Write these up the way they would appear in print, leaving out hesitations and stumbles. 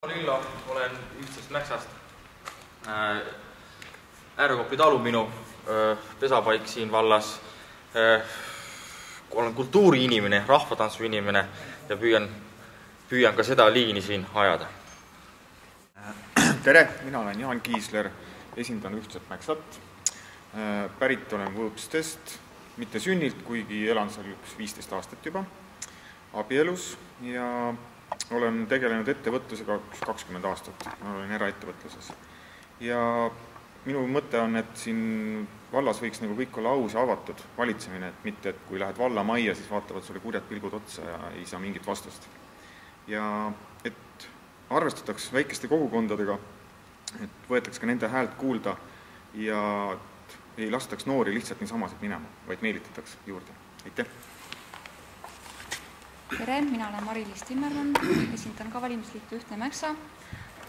Lillo, olen Ühtsest Mäksast. Äärekopi talu minu pesapaik siin vallas. Olen kultuuriinimene, rahvatantsu inimene ja püüan ka seda liini siin ajada. Tere, mina olen Jaan Kiisler, esindan Ühtset Mäksat. Pärit olen Võõpstest, mitte sünnilt, kuigi elan seal 15 aastat juba, abielus ja olen tegelenud ettevõtlusega 20 aastat, ma olen eraettevõtluses. Ja minu mõte on, et siin vallas võiks nagu kõik olla aus ja avatud valitsemine, et mitte, et kui lähed vallamajja, siis vaatavad sulle kurjad pilgud otsa ja ei saa mingit vastust. Ja et arvestataks väikeste kogukondadega, et võetaks ka nende häält kuulda ja ei lastaks noori lihtsalt niisamasid minema, vaid meelitataks juurde. Aitäh! Tere, mina olen Mari-Liis Timmermann, esindan ka valimisliitu Ühtne Mäksa.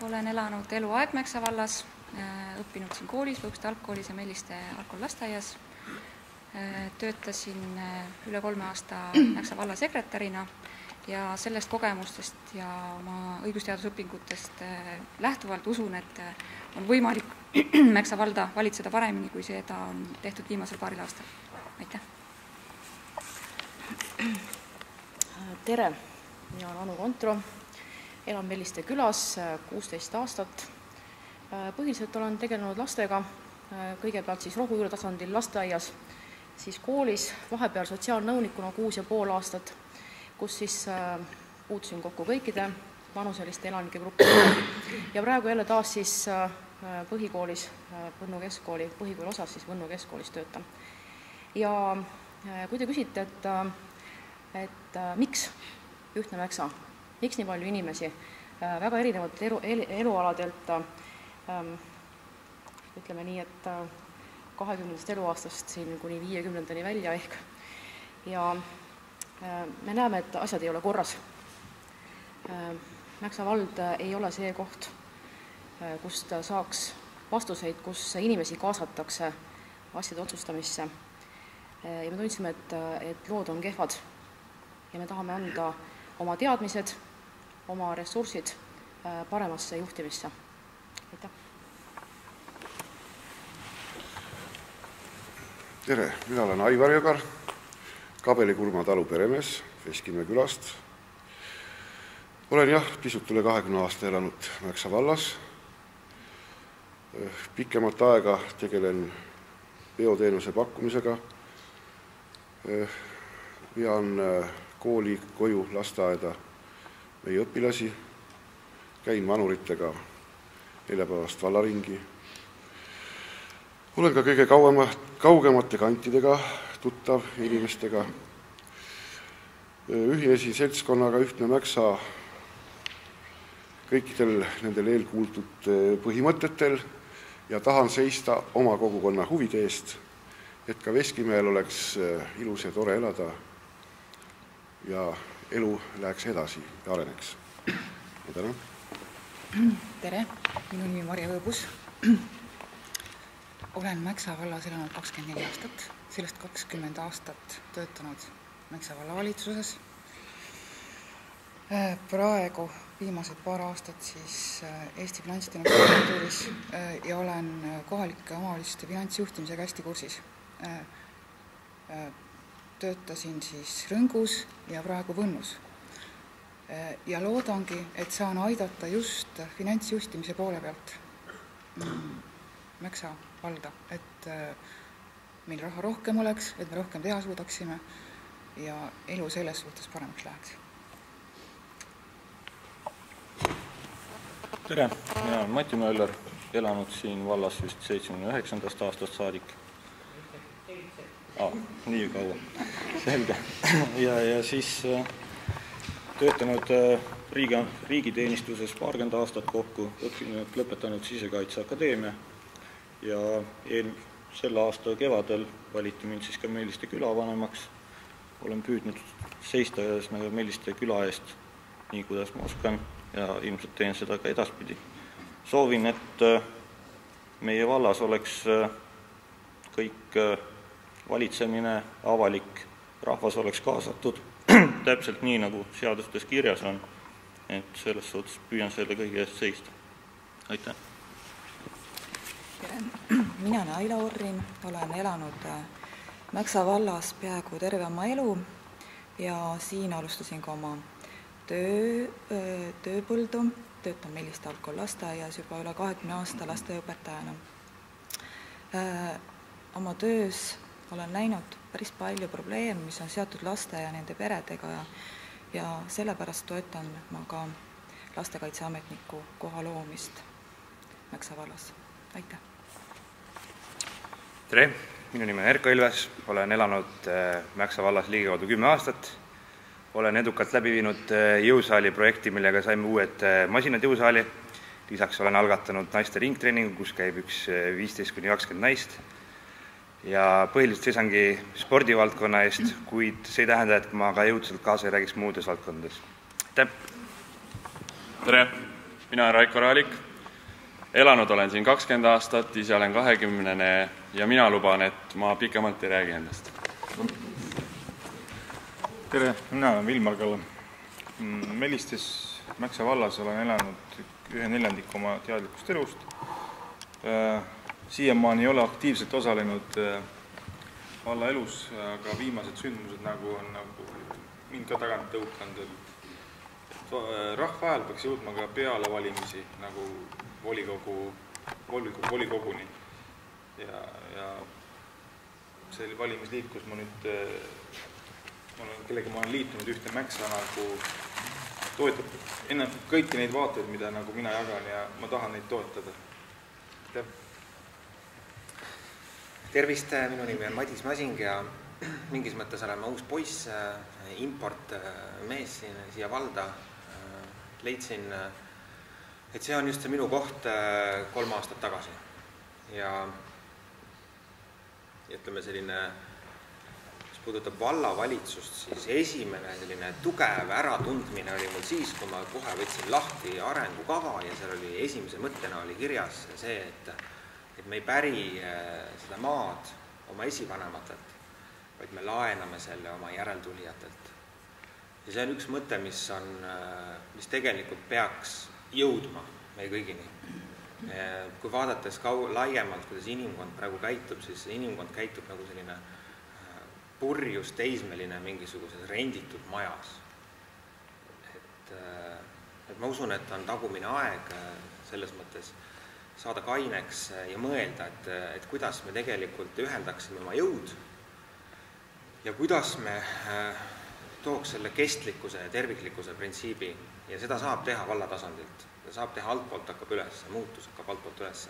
Olen elanud eluaeg Mäksa vallas, õppinud siin koolis, Võõpste algkoolis ja Melliste algkool-lasteaias. Töötasin üle 3 aasta Mäksa valla sekretärina ja sellest kogemustest ja oma õigusteadusõpingutest lähtuvalt usun, et on võimalik Mäksa valda valitseda paremini, kui seda on tehtud viimasel paaril aastal. Aitäh! Tere, mina olen Anu Kontro, elan Melliste külas 16 aastat. Põhiliselt olen tegelenud lastega, kõigepealt siis rohujuure tasandil lasteaias, siis koolis, vahepeal sotsiaalnõunikuna 6,5 aastat, kus siis puutusin kokku kõikide vanuseliste elanike gruppidega. Ja praegu jälle taas siis põhikoolis, Võnnu keskkooli, põhikooli osas siis Võnnu keskkoolis töötan. Ja kui te küsite, et miks Ühtne Mäksa, miks nii palju inimesi väga erinevatelt elualadelt, ütleme nii, et 20. eluaastast siin kuni 50. välja ehk. Ja me näeme, et asjad ei ole korras. Mäksa vald ei ole see koht, kust saaks vastuseid, kus inimesi kaasatakse asjade otsustamisse. Ja me tundsime, et lood on kehvad. Ja me tahame anda oma teadmised, oma ressursid paremasse juhtimisse. Aitäh! Tere, mina olen Aivar Jõgar, Kabeli-Kurma talu peremees Veskimäe külast. Olen pisut üle 20 aasta elanud Mäksa vallas. Pikemat aega tegelen peoteenuse pakkumisega. Vean kooli, koju, lasteaeda meie õpilasi, käin vanuritega neljapäevast vallaringi. Olen ka kõige kaugemate kantidega tuttav inimestega. Ühinesin seltskonnaga Ühtne Mäksa kõikidel nendel eelkuultud põhimõtetel ja tahan seista oma kogukonna huvide eest, et ka Veskimäel oleks ilus ja tore elada ja elu läheks edasi ja areneks. Ma tänan. Tere, minu nimi Marja Õõbus. Olen Mäksa vallas elanud 24 aastat, sellest 20 aastat töötanud Mäksa vallavalitsuses. Praegu viimased paar aastat siis Eesti Finantsteenuste ja olen kohalike omavalitsuste finantsjuhtimisega hästi kursis. Töötasin siis Rõngus ja praegu Võnnus. Ja loodangi, et saan aidata just finantsjuhtimise poole pealt Mäksa valda, et meil raha rohkem oleks, et me rohkem teha suudaksime ja elu selles suhtes paremaks läheks. Tere, mina olen Mati Möller, elanud siin vallas just 79. aastast saadik. Nii kaua. Selge. Ja siis töötanud riigiteenistuses 20 aastat kokku, lõpetanud Sisekaitseakadeemia ja selle aasta kevadel valiti mind siis ka Melliste külavanemaks. Olen püüdnud seista Melliste küla eest nii, kuidas ma oskan ja ilmselt teen seda ka edaspidi. Soovin, et meie vallas oleks kõik valitsemine avalik, rahvas oleks kaasatud täpselt nii, nagu seadustes kirjas on et selles suhtes püüan selle kõige eest seista. Aitäh! Mina olen Aila Orrin, olen elanud Mäksa vallas peaaegu terve oma elu ja siin alustasin ka oma tööpõldu, töötan Melliste algkool-lasteaias juba üle 20 aasta lasteõpetajana. Oma töös olen näinud päris palju probleeme, mis on seotud laste ja nende peredega ja sellepärast toetan ma ka lastekaitseametniku koha loomist Mäksa vallas. Aitäh! Tere! Minu nimi on Erko Ilves, olen elanud Mäksa vallas ligikaudu 10 aastat. Olen edukalt läbi viinud jõusaali projekti, millega saime uued masinad jõusaali. Lisaks olen algatanud naiste ringtreeningu, kus käib üks 15–20 naist. Ja põhiliselt seisangi spordivaldkonna eest, kuid see ei tähenda, et ma ka jõudselt kaasa ei räägiks muudes valdkondades. Aitäh! Tere! Mina olen Raiko Raalik. Elanud olen siin 20 aastat, ise olen 20 ja mina luban, et ma pikemalt ei räägi endast. Tere, mina olen Vilmar Kalle. Melistes Mäksa vallas olen elanud 1/4 oma teadlikust elust. Siiamaani ei ole aktiivselt osalenud valla elus, aga viimased sündmused on mind ka tagant tõukanud. Rahva hääl peaks jõudma ka peale valimisi nagu volikoguni. Ja see valimisliiklus kellega ma olen liitunud ühte Mäksa toetab enne kõiki neid vaateid, mida mina jagan ja ma tahan neid toetada. Tervist, minu nimi on Madis Masing ja mingis mõttes olen ma uus poiss, import mees siia valda. Leidsin, et see on just see minu koht 3 aastat tagasi. Ja ütleme selline, mis puudutab vallavalitsust, siis esimene selline tugev äratundmine oli mul siis, kui ma kohe võtsin lahti arengukava ja seal oli esimese mõttena oli kirjas see, et me ei päri seda maad oma esivanematelt, vaid me laename selle oma järeltulijatelt. Ja see on üks mõte, mis tegelikult peaks jõudma meie kõigini. Kui vaadates laiemalt, kuidas inimkond praegu käitub, siis inimkond käitub nagu selline purjus teismeline mingisuguses renditud majas. Et ma usun, et on tagumine aeg selles mõttes saada kaineks ja mõelda, et kuidas me tegelikult ühendaksime oma jõud ja kuidas me tooks selle kestlikkuse ja terviklikkuse printsiibi ja seda saab teha valla tasandilt. Saab teha altpoolt hakkab üles, muutus hakkab altpoolt üles.